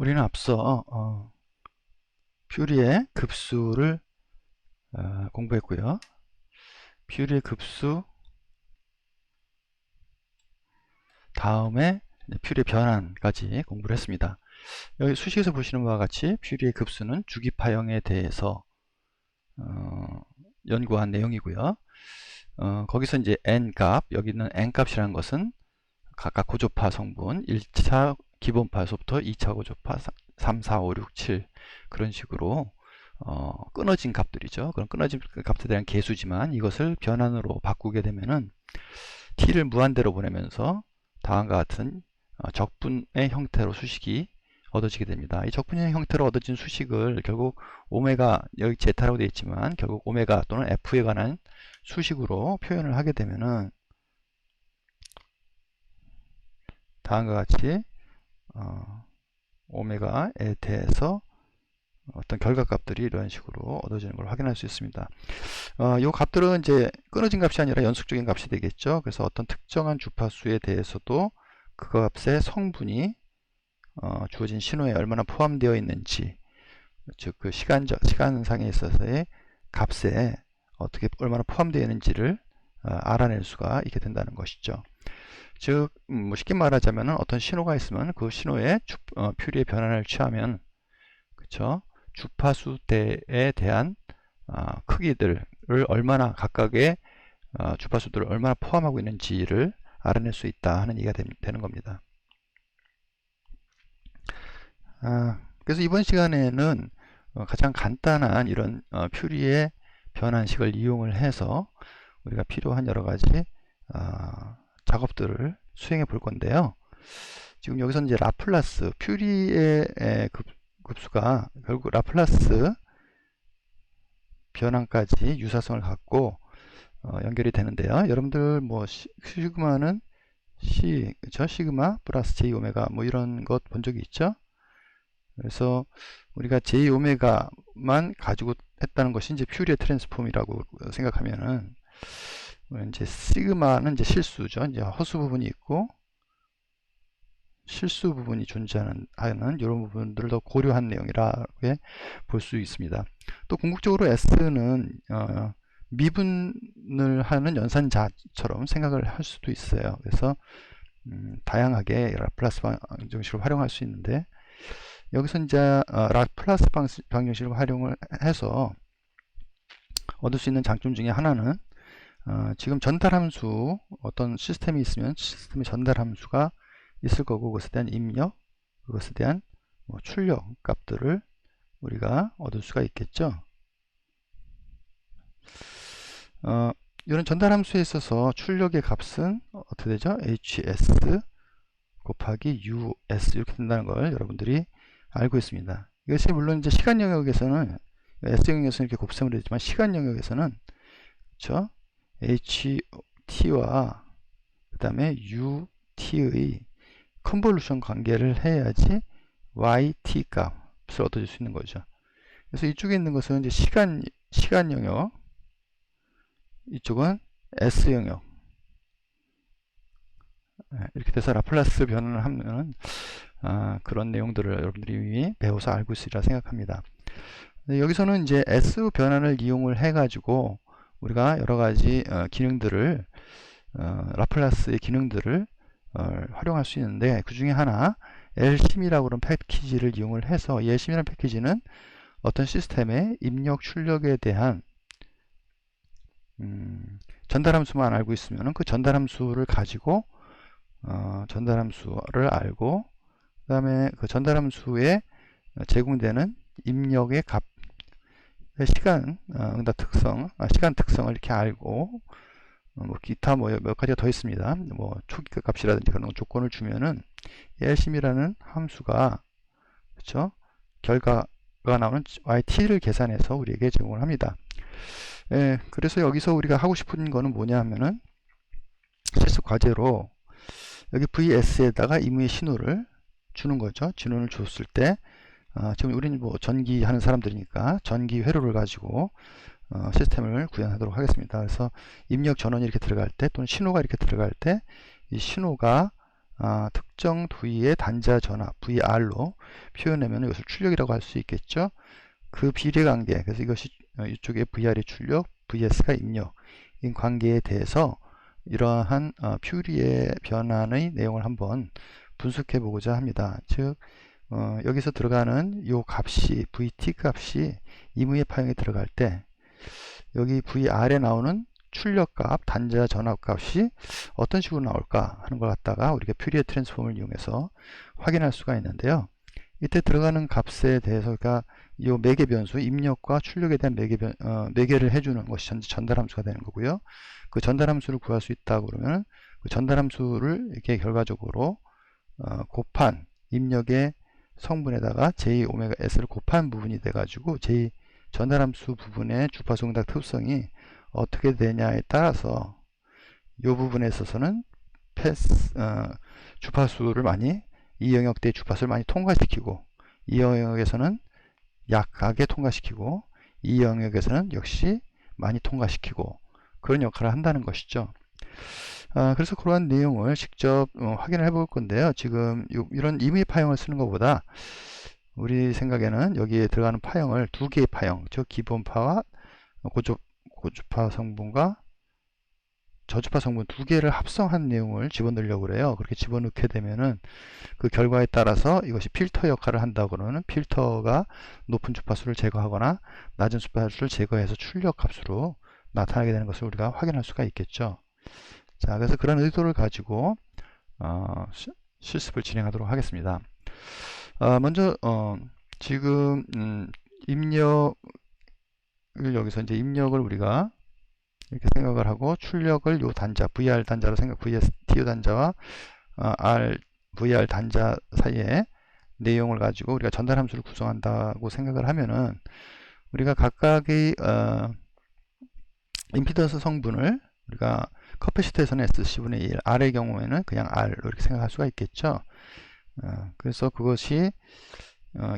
우리는 앞서 퓨리의 급수를 공부했고요. 퓨리의 급수 다음에 퓨리의 변환까지 공부를 했습니다. 여기 수식에서 보시는 바와 같이 퓨리의 급수는 주기파형에 대해서 연구한 내용이고요. 거기서 이제 n값, 여기 있는 n값이라는 것은 각각 고조파 성분 1차 기본파에서부터 2차 고조파 3, 4, 5, 6, 7 그런 식으로 끊어진 값들이죠. 그런 끊어진 값에 대한 계수지만 이것을 변환으로 바꾸게 되면은 t를 무한대로 보내면서 다음과 같은 적분의 형태로 수식이 얻어지게 됩니다. 이 적분의 형태로 얻어진 수식을 결국 오메가, 여기 제타라고 되어 있지만 결국 오메가 또는 f에 관한 수식으로 표현을 하게 되면은 다음과 같이 오메가에 대해서 어떤 결과값들이 이런 식으로 얻어지는 걸 확인할 수 있습니다. 이 값들은 이제 끊어진 값이 아니라 연속적인 값이 되겠죠. 그래서 어떤 특정한 주파수에 대해서도 그 값의 성분이 주어진 신호에 얼마나 포함되어 있는지, 즉 그 시간상에 있어서의 값에 어떻게 얼마나 포함되어 있는지를 알아낼 수가 있게 된다는 것이죠. 즉 쉽게 말하자면 어떤 신호가 있으면 그 신호의 퓨리의 변환을 취하면, 그쵸, 주파수대에 대한 크기들을 얼마나 각각의 주파수들을 얼마나 포함하고 있는지를 알아낼 수 있다 하는 얘기가 되는 겁니다. 그래서 이번 시간에는 가장 간단한 이런 퓨리의 변환식을 이용을 해서 우리가 필요한 여러 가지 작업들을 수행해 볼 건데요. 지금 여기서 이제 라플라스, 퓨리의 급수가 결국 라플라스 변환까지 유사성을 갖고 연결이 되는데요. 여러분들 뭐 시그마는 C, 그쵸? 시그마 플러스 J 오메가 뭐 이런 것 본 적이 있죠? 그래서 우리가 J 오메가만 가지고 했다는 것이 이제 퓨리의 트랜스폼이라고 생각하면은, 이제 시그마는 이제 실수죠. 이제 허수 부분이 있고 실수 부분이 존재하는 이런 부분들을 더 고려한 내용이라고 볼 수 있습니다. 또 궁극적으로 S는 미분을 하는 연산자처럼 생각을 할 수도 있어요. 그래서 다양하게 라플라스 방정식을 활용할 수 있는데, 여기서 이제 라플라스 방정식을 활용을 해서 얻을 수 있는 장점 중에 하나는 지금 전달함수, 어떤 시스템이 있으면 시스템의 전달함수가 있을 거고, 그것에 대한 입력, 그것에 대한 출력 값들을 우리가 얻을 수가 있겠죠. 이런 전달함수에 있어서 출력의 값은 어떻게 되죠? hs 곱하기 us 이렇게 된다는 걸 여러분들이 알고 있습니다. 이것이 물론 이제 시간 영역에서는 s 영역에서는 이렇게 곱셈을 했지만 시간 영역에서는, 그렇죠? ht와 그 다음에 ut의 컨볼루션 관계를 해야지 yt 값을 얻어줄 수 있는 거죠. 그래서 이쪽에 있는 것은 이제 시간 영역, 이쪽은 s 영역, 이렇게 돼서 라플라스 변환을 하면 그런 내용들을 여러분들이 이미 배워서 알고 있으리라 생각합니다. 여기서는 이제 S 변환을 이용을 해가지고 우리가 여러 가지 기능들을 라플라스의 기능들을 활용할 수 있는데, 그 중에 하나 LSIM이라고 하는 패키지를 이용을 해서, 이 LSIM이라는 패키지는 어떤 시스템의 입력 출력에 대한 전달함수만 알고 있으면 그 전달함수를 가지고 전달함수를 알고, 그 다음에 그 전달함수에 제공되는 입력의 값, 시간 응답 특성, 시간 특성을 이렇게 알고, 뭐 기타 뭐 몇 가지가 더 있습니다. 뭐 초기 값이라든지 그런 조건을 주면은 LSIM이라는 함수가, 그렇죠, 결과가 나오는 yt를 계산해서 우리에게 제공을 합니다. 그래서 여기서 우리가 하고 싶은 거는 뭐냐 하면은 실습 과제로 여기 vs에다가 임의 신호를 주는 거죠. 진원을 줬을 때 지금 우리는 뭐 전기 하는 사람들이니까 전기 회로를 가지고 시스템을 구현하도록 하겠습니다. 그래서 입력 전원이 이렇게 들어갈 때, 또는 신호가 이렇게 들어갈 때, 이 신호가 특정 부위의 단자 전압 VR로 표현하면 이것을 출력이라고 할 수 있겠죠. 그 비례관계, 그래서 이것이 이쪽에 VR이 출력, VS가 입력인 관계에 대해서 이러한 퓨리의 변환의 내용을 한번 분석해 보고자 합니다. 즉 여기서 들어가는 요 값이 VT 값이 임의의 파형에 들어갈 때 여기 VR에 나오는 출력값, 단자 전압값이 어떤 식으로 나올까 하는 걸 갖다가 우리가 퓨리의 트랜스폼을 이용해서 확인할 수가 있는데요. 이때 들어가는 값에 대해서 그러니까 이 매개 변수, 입력과 출력에 대한 매개를 해주는 것이 전달 함수가 되는 거고요. 그 전달 함수를 구할 수 있다 그러면 그 전달 함수를 이렇게 결과적으로 곱한 입력의 성분에다가 j 오메가 s를 곱한 부분이 돼가지고 j 전달 함수 부분의 주파수 응답 특성이 어떻게 되냐에 따라서 이 부분에 있어서는 주파수를 많이 이 영역대의 주파수를 많이 통과시키고 이 영역에서는 약하게 통과시키고 이 영역에서는 역시 많이 통과시키고 그런 역할을 한다는 것이죠. 그래서 그러한 내용을 직접 확인을 해볼 건데요. 지금 이런 임의 파형을 쓰는 것보다 우리 생각에는 여기에 들어가는 파형을 두 개의 파형, 즉 기본파와 고주파 성분과 저주파 성분 두 개를 합성한 내용을 집어넣으려고 그래요. 그렇게 집어넣게 되면은 그 결과에 따라서 이것이 필터 역할을 한다고 그러면 필터가 높은 주파수를 제거하거나 낮은 주파수를 제거해서 출력 값으로 나타나게 되는 것을 우리가 확인할 수가 있겠죠. 자, 그래서 그런 의도를 가지고 실습을 진행하도록 하겠습니다. 먼저 지금 입력을 여기서 이제 입력을 우리가 이렇게 생각을 하고 출력을 요 단자 VR 단자로 VSTU 단자와 VR 단자 사이에 내용을 가지고 우리가 전달 함수를 구성한다고 생각을 하면은 우리가 각각의 임피던스 성분을 우리가 커패시터에서는 SC분의 1, R의 경우에는 그냥 R로 이렇게 생각할 수가 있겠죠. 그래서 그것이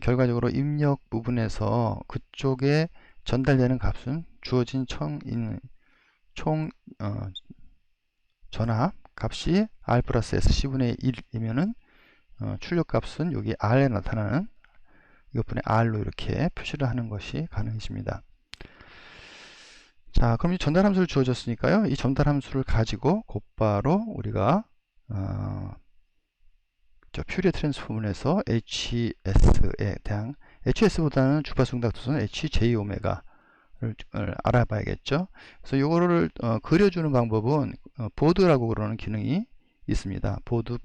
결과적으로 입력 부분에서 그쪽에 전달되는 값은 주어진 총 전압 값이 R 플러스 SC분의 1이면은 출력 값은 여기 R에 나타나는 이것분의 R로 이렇게 표시를 하는 것이 가능해집니다. 자, 그럼 이 전달 함수를 주어졌으니까요. 이 전달 함수를 가지고 곧바로 우리가 퓨리어 트랜스폼에서 HS에 대한 HS보다는 주파수 응답 도선 HJ 오메가를 알아봐야겠죠. 그래서 이거를 그려주는 방법은 보드라고 그러는 기능이 있습니다. 보드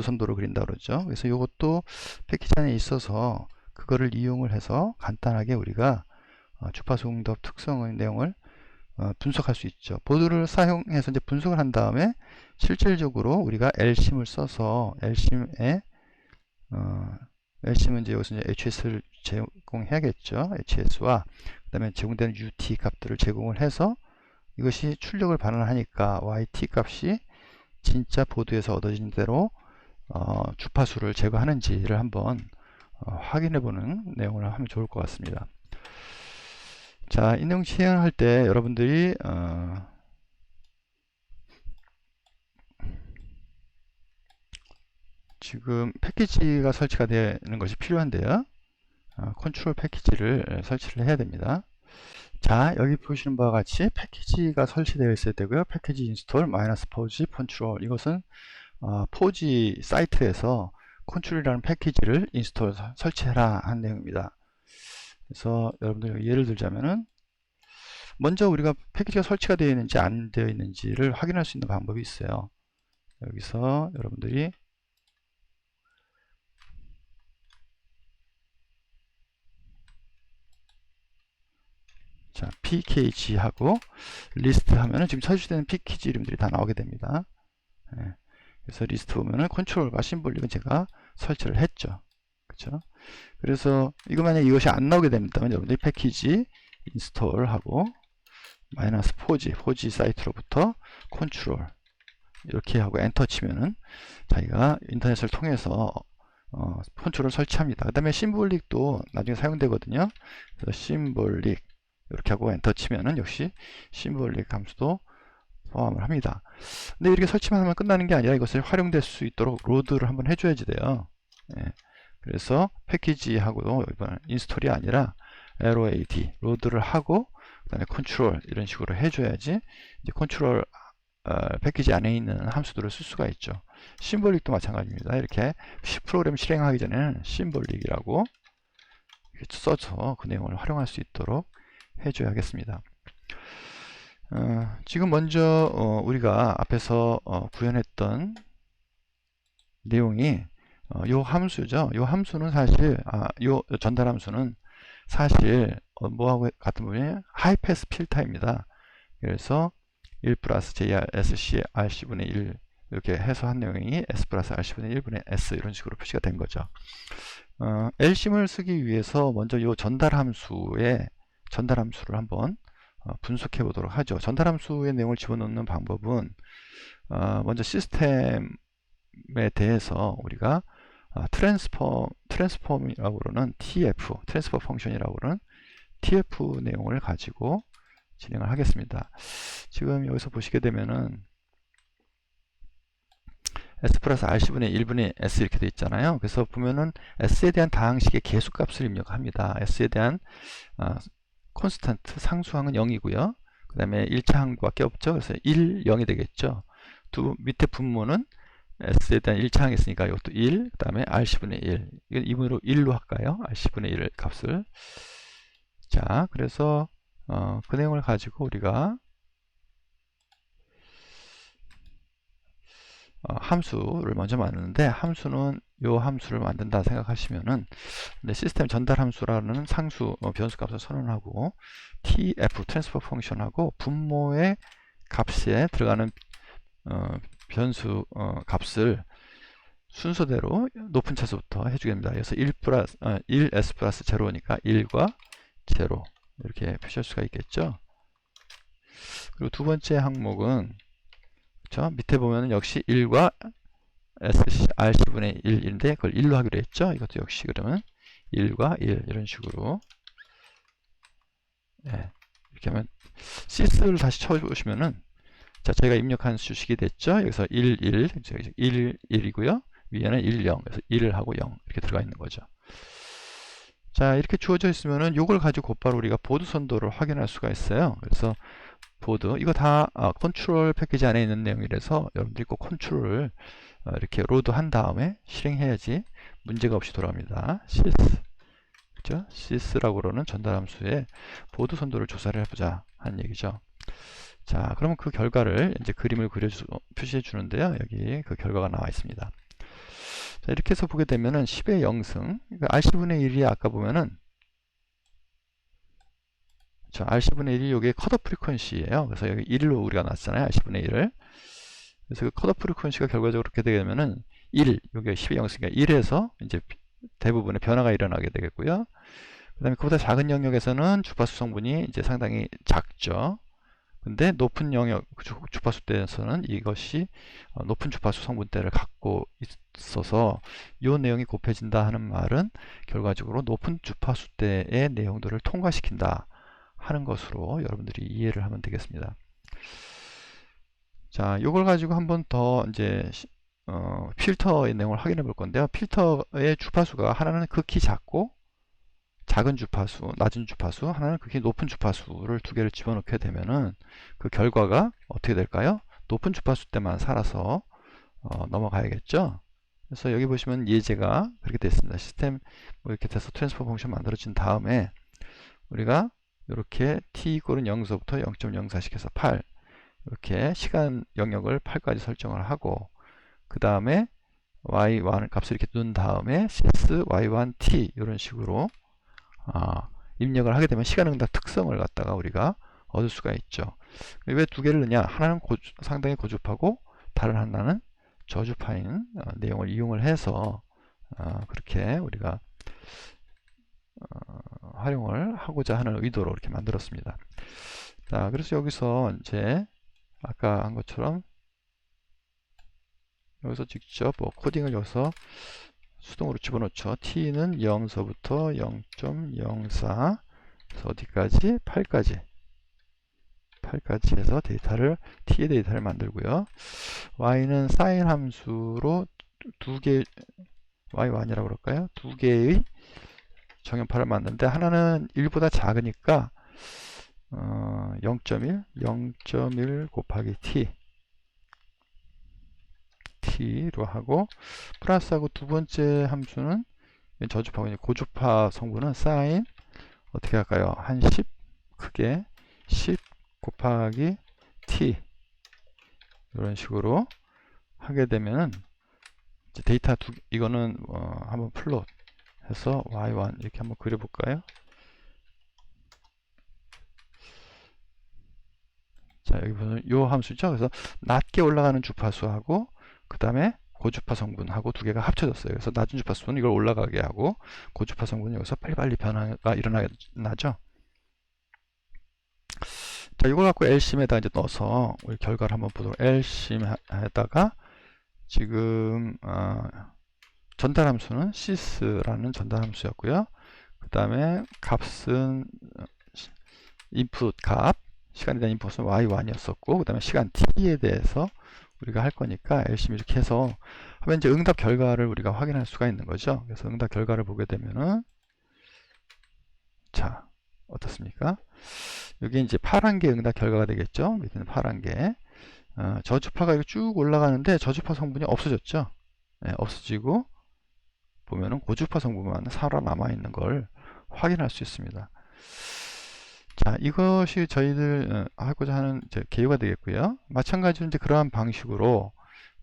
선도를 그린다 그러죠. 그래서 이것도 패키지 안에 있어서 그거를 이용을 해서 간단하게 우리가 주파수 응답 특성의 내용을 분석할 수 있죠. 보드를 사용해서 이제 분석을 한 다음에 실질적으로 우리가 L심을 써서 L심은 이제 여기서 이제 HS를 제공해야겠죠. HS와 그 다음에 제공되는 UT 값들을 제공을 해서 이것이 출력을 반환하니까 YT 값이 진짜 보드에서 얻어진 대로 주파수를 제거하는지를 한번 확인해 보는 내용을 하면 좋을 것 같습니다. 자, 이 내용 시행할 때 여러분들이 지금 패키지가 설치가 되는 것이 필요한데요. 컨트롤 패키지를 설치를 해야 됩니다. 자, 여기 보시는 바와 같이 패키지가 설치되어 있어야 되고요. 패키지 인스톨 마이너스 포지 컨트롤, 이것은 포지 사이트에서 컨트롤이라는 패키지를 인스톨 설치해라 한 내용입니다. 그래서 여러분들 예를 들자면은 먼저 우리가 패키지가 설치가 되어 있는지 안 되어 있는지를 확인할 수 있는 방법이 있어요. 여기서 여러분들이 자, pkg 하고 리스트 하면은 지금 설치되는 패키지 이름들이 다 나오게 됩니다. 그래서 리스트 보면은 컨트롤과 심볼릭은 제가 설치를 했죠. 그렇죠? 그래서 이거 만약 이것이 안 나오게 됩니다면 여러분들이 패키지 인스톨 하고 마이너스 포지 사이트로부터 컨트롤 이렇게 하고 엔터 치면은 자기가 인터넷을 통해서 컨트롤을 설치합니다. 그 다음에 심볼릭도 나중에 사용되거든요. 그래서 심볼릭 이렇게 하고 엔터 치면은 역시 심볼릭 함수도 포함을 합니다. 근데 이렇게 설치만 하면 끝나는 게 아니라 이것을 활용될 수 있도록 로드를 한번 해줘야지 돼요. 예. 그래서 패키지하고도 이번 인스톨이 아니라 LOAD 로드를 하고 그다음에 컨트롤 이런 식으로 해줘야지 이제 컨트롤 패키지 안에 있는 함수들을 쓸 수가 있죠. 심볼릭도 마찬가지입니다. 이렇게 프로그램 실행하기 전에는 심볼릭이라고 써서 그 내용을 활용할 수 있도록 해줘야겠습니다. 지금 먼저 우리가 앞에서 구현했던 내용이 요 함수죠. 요 함수는 사실 요 전달 함수는 사실 뭐하고 같은 부분이 하이패스 필터입니다. 그래서 1 플러스 JRSC RC분의 1 이렇게 해서 한 내용이 S 플러스 RC분의 1분의 S 이런 식으로 표시가 된 거죠. LCM을 쓰기 위해서 먼저 요 전달 함수를 한번 분석해 보도록 하죠. 전달 함수의 내용을 집어넣는 방법은 먼저 시스템에 대해서 우리가 트랜스폼이라고 그러는 TF, 트랜스퍼 펑션이라고 그러는 TF 내용을 가지고 진행을 하겠습니다. 지금 여기서 보시게 되면은 S 플러스 RC분의 1분의 S 이렇게 되어 있잖아요. 그래서 보면은 S에 대한 다항식의 계수값을 입력합니다. S에 대한 콘스탄트 상수항은 0이고요. 그 다음에 1차 항밖에 없죠. 그래서 1, 0이 되겠죠. 밑에 분모는 S에 대한 1차 항이 있으니까 이것도 1, 그 다음에 RC분의 1. 이건 2분으로 1로 할까요? RC분의 1 값을. 자, 그래서 그 내용을 가지고 우리가 함수를 먼저 만드는데, 함수는 요 함수를 만든다 생각하시면은 시스템 전달 함수라는 상수 변수 값을 선언하고 TF 트랜스퍼 펑션하고 분모의 값에 들어가는 변수 값을 순서대로 높은 차수부터 해주게 됩니다. 그래서 1S 플러스 0니까 1과 0 이렇게 표시할 수가 있겠죠. 그리고 두 번째 항목은 그렇죠? 밑에 보면은 역시 1과 RC분의 1인데 그걸 1로 하기로 했죠. 이것도 역시 그러면 1과 1 이런 식으로 이렇게 하면 sys를 다시 쳐보시면은 자, 저희가 입력한 수식이 됐죠. 여기서 1, 1 1이고요. 위에는 1, 0 그래서 1을 하고 0 이렇게 들어가 있는 거죠. 자, 이렇게 주어져 있으면은 이걸 가지고 곧바로 우리가 보드 선도를 확인할 수가 있어요. 그래서 보드 이거 다 컨트롤 패키지 안에 있는 내용이라서 여러분들이 꼭 컨트롤을 이렇게 로드 한 다음에 실행해야지 문제가 없이 돌아옵니다. sys 그죠? sys라고 그러는 전달 함수의 보드 선도를 조사를 해보자 하는 얘기죠. 자, 그러면 그 결과를 이제 그림을 표시해 주는데요. 여기 그 결과가 나와 있습니다. 자, 이렇게 해서 보게 되면은 10의 0승 RC분의 1이 아까 보면은 RC분의 1이 여기 컷오프 프리퀀시예요. 그래서 여기 1로 우리가 놨잖아요. RC분의 1을. 그래서 그 컷오프 프리퀀시가 결과적으로 그렇게 되게 되면은 1, 여기 10의 0승이니까 1에서 이제 대부분의 변화가 일어나게 되겠고요. 그 다음에 그보다 작은 영역에서는 주파수 성분이 이제 상당히 작죠. 근데 높은 영역 주파수 대에서는 이것이 높은 주파수 성분대를 갖고 있어서 이 내용이 곱해진다 하는 말은 결과적으로 높은 주파수대의 내용들을 통과시킨다 하는 것으로 여러분들이 이해를 하면 되겠습니다. 자, 이걸 가지고 한번 더 이제 필터의 내용을 확인해 볼 건데요. 필터의 주파수가 하나는 극히 작고 작은 주파수, 낮은 주파수, 하나는 극히 높은 주파수를 두 개를 집어넣게 되면은 그 결과가 어떻게 될까요? 높은 주파수 때만 살아서 넘어가야겠죠. 그래서 여기 보시면 예제가 그렇게 됐습니다. 시스템 뭐 이렇게 돼서 트랜스퍼 펑션 만들어진 다음에 우리가 이렇게 t 이꼴은 0서부터 0.04씩 해서 8 이렇게 시간 영역을 8까지 설정을 하고 그 다음에 y1 값을 이렇게 넣은 다음에 sys y1t 이런 식으로 입력을 하게 되면 시간응답 특성을 갖다가 우리가 얻을 수가 있죠. 왜 두 개를 넣냐? 하나는 상당히 고주파고 다른 하나는 저주파인 내용을 이용을 해서 그렇게 우리가 활용을 하고자 하는 의도로 이렇게 만들었습니다. 자, 그래서 여기서 이제 아까 한 것처럼 여기서 직접 코딩을 여기서 수동으로 집어넣죠. t는 0서부터 0.04 어디까지? 8까지 8까지 해서 데이터를 t의 데이터를 만들고요. y는 sin 함수로 두 개 y1이라고 그럴까요? 두 개의 정연파를 만드는데 하나는 1보다 작으니까 0.1 곱하기 t로 하고 플러스하고 두 번째 함수는 저주파고 고주파 성분은 sin 어떻게 할까요? 한 10 크게 10 곱하기 t 이런 식으로 하게 되면은 이제 데이터 이거는 한번 플롯 해서 y1 이렇게 한번 그려볼까요? 자, 여기 보면 요 함수죠. 그래서 낮게 올라가는 주파수하고 그 다음에 고주파 성분하고 두 개가 합쳐졌어요. 그래서 낮은 주파수는 이걸 올라가게 하고 고주파 성분은 여기서 빨리빨리 변화가 일어나죠. 자, 이걸 갖고 LCM에다 이제 넣어서 우리 결과를 한번 보도록. LCM에다가 지금 전달 함수는 sys라는 전달 함수였고요. 그 다음에 값은 인풋 값 시간에 대한 인풋은 y1이었었고 그 다음에 시간 t에 대해서 우리가 할 거니까 LCM 이렇게 해서 하면 이제 응답 결과를 우리가 확인할 수가 있는 거죠. 그래서 응답 결과를 보게 되면은 자 어떻습니까? 여기 이제 파란 게 응답 결과가 되겠죠. 밑에는 파란 게 저주파가 쭉 올라가는데 저주파 성분이 없어졌죠. 네, 없어지고 보면은 고주파 성분만 살아남아 있는 걸 확인할 수 있습니다. 자, 이것이 저희들 하고자 하는 개요가 되겠고요. 마찬가지로 이제 그러한 방식으로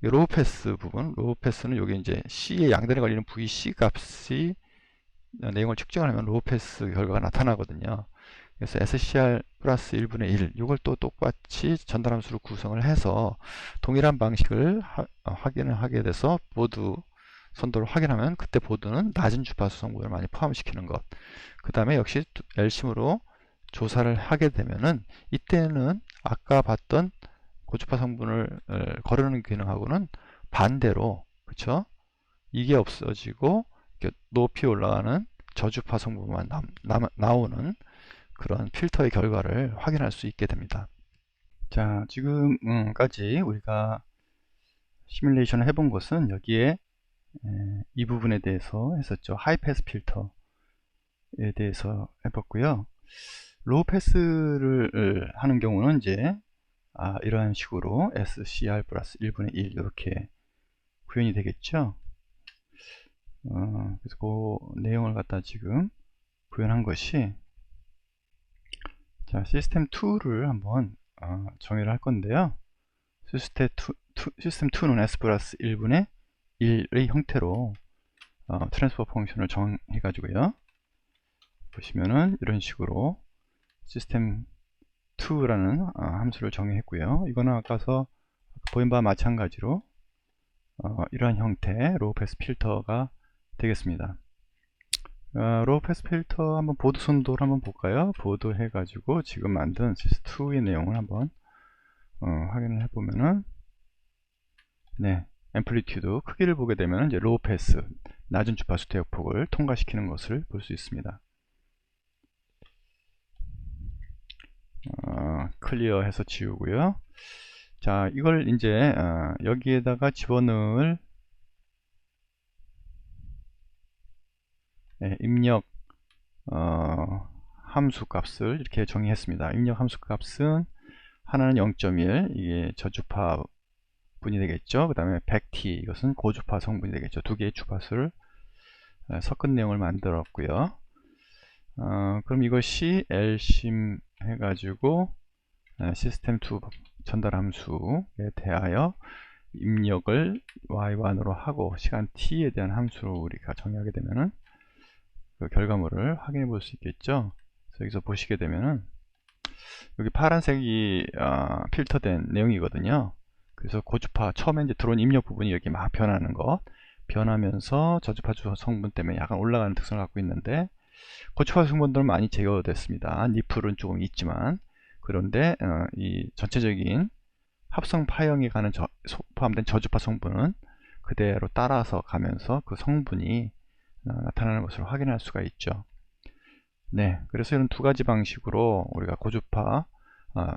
로우 패스 부분, 로우 패스는 여기 이제 C의 양단에 걸리는 VC 값이 내용을 측정을 하면 로우 패스 결과가 나타나거든요. 그래서 SCR 플러스 1분의 1 이걸 또 똑같이 전달함수로 구성을 해서 동일한 방식을 확인을 하게 돼서 보드 선도를 확인하면 그때 보드는 낮은 주파수 성분을 많이 포함시키는 것. 그 다음에 역시 LCM으로 조사를 하게 되면은 이때는 아까 봤던 고주파 성분을 거르는 기능하고는 반대로 그쵸? 이게 없어지고 높이 올라가는 저주파 성분만 나오는 그런 필터의 결과를 확인할 수 있게 됩니다. 자, 지금까지 우리가 시뮬레이션을 해본 것은 여기에 이 부분에 대해서 했었죠. 하이패스 필터에 대해서 해봤고요. 로우 패스를 하는 경우는 이제 이런 식으로 SCR 플러스 1분의 1 이렇게 구현이 되겠죠. 그래서 그 내용을 갖다 지금 구현한 것이 자, 시스템 2를 한번 정의를 할 건데요. 시스템 2는 S 플러스 1분의 1의 형태로 트랜스퍼 펑션을 정해 가지고요. 보시면은 이런 식으로 시스템 2라는 함수를 정의했고요. 이거는 아까서 보인 바와 마찬가지로 이러한 형태의 로우 패스 필터가 되겠습니다. 로우 패스 필터 한번 보드 선도를 한번 볼까요? 보드 해가지고 지금 만든 시스2의 내용을 한번 확인을 해보면은 네, 앰플리튜드 크기를 보게 되면 이제 로우 패스 낮은 주파수 대역폭을 통과시키는 것을 볼 수 있습니다. 클리어 해서 지우고요. 자, 이걸 이제 여기에다가 집어넣을 입력 함수 값을 이렇게 정의했습니다. 입력 함수 값은 하나는 0.1 이게 저주파 분이 되겠죠. 그 다음에 100T 이것은 고주파 성분이 되겠죠. 두 개의 주파수를 섞은 내용을 만들었고요. 그럼 이것이 LCM 해가지고 시스템2 전달 함수에 대하여 입력을 y1으로 하고 시간 t에 대한 함수를 우리가 정의하게 되면은 그 결과물을 확인해 볼 수 있겠죠. 그래서 여기서 보시게 되면은 여기 파란색이 필터된 내용이거든요. 그래서 고주파 처음에 이제 들어온 입력 부분이 여기 막 변하는 것 변하면서 저주파 성분 때문에 약간 올라가는 특성을 갖고 있는데 고주파 성분들은 많이 제거됐습니다. 니플은 조금 있지만 그런데 이 전체적인 합성 파형에 가는 포함된 저주파 성분은 그대로 따라서 가면서 그 성분이 나타나는 것을 확인할 수가 있죠. 네, 그래서 이런 두 가지 방식으로 우리가 고주파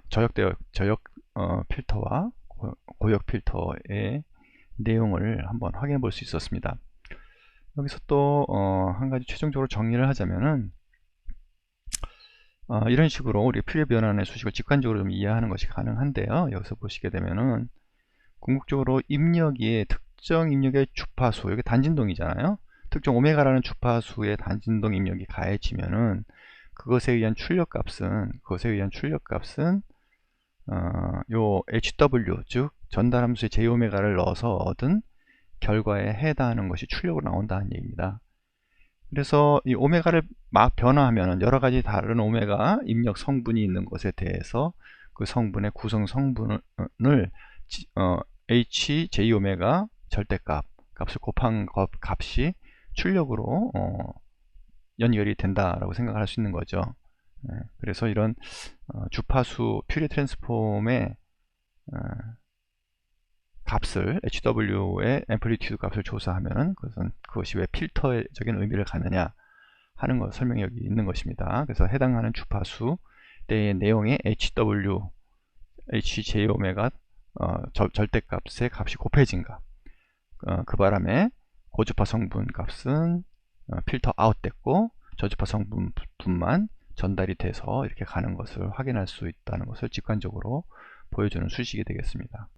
저역 필터와 고역 필터의 내용을 한번 확인해 볼 수 있었습니다. 여기서 또 한 가지 최종적으로 정리를 하자면은 이런 식으로 우리 퓨리에 변환의 수식을 직관적으로 좀 이해하는 것이 가능한데요. 여기서 보시게 되면은 궁극적으로 입력이 특정 입력의 주파수, 여기 단진동이잖아요. 특정 오메가라는 주파수의 단진동 입력이 가해지면은 그것에 의한 출력값은 요 HW, 즉 전달함수의 J오메가를 넣어서 얻은 결과에 해당하는 것이 출력으로 나온다는 얘기입니다. 그래서 이 오메가를 막 변화하면 여러 가지 다른 오메가 입력 성분이 있는 것에 대해서 그 성분의 구성 성분을 HJ 오메가 절대값 값을 곱한 값이 출력으로 연결이 된다라고 생각할 수 있는 거죠. 그래서 이런 주파수 퓨리에 트랜스폼의 값을 HW의 앰플리튜드 값을 조사하면은 그것이 왜 필터적인 의미를 갖느냐 하는 것 설명이 여기 있는 것입니다. 그래서 해당하는 주파수 때의 내용의 HW, HJ 오메가 절대값의 값이 곱해진 값. 그 바람에 고주파 성분 값은 필터 아웃됐고 저주파 성분만 전달이 돼서 이렇게 가는 것을 확인할 수 있다는 것을 직관적으로 보여주는 수식이 되겠습니다.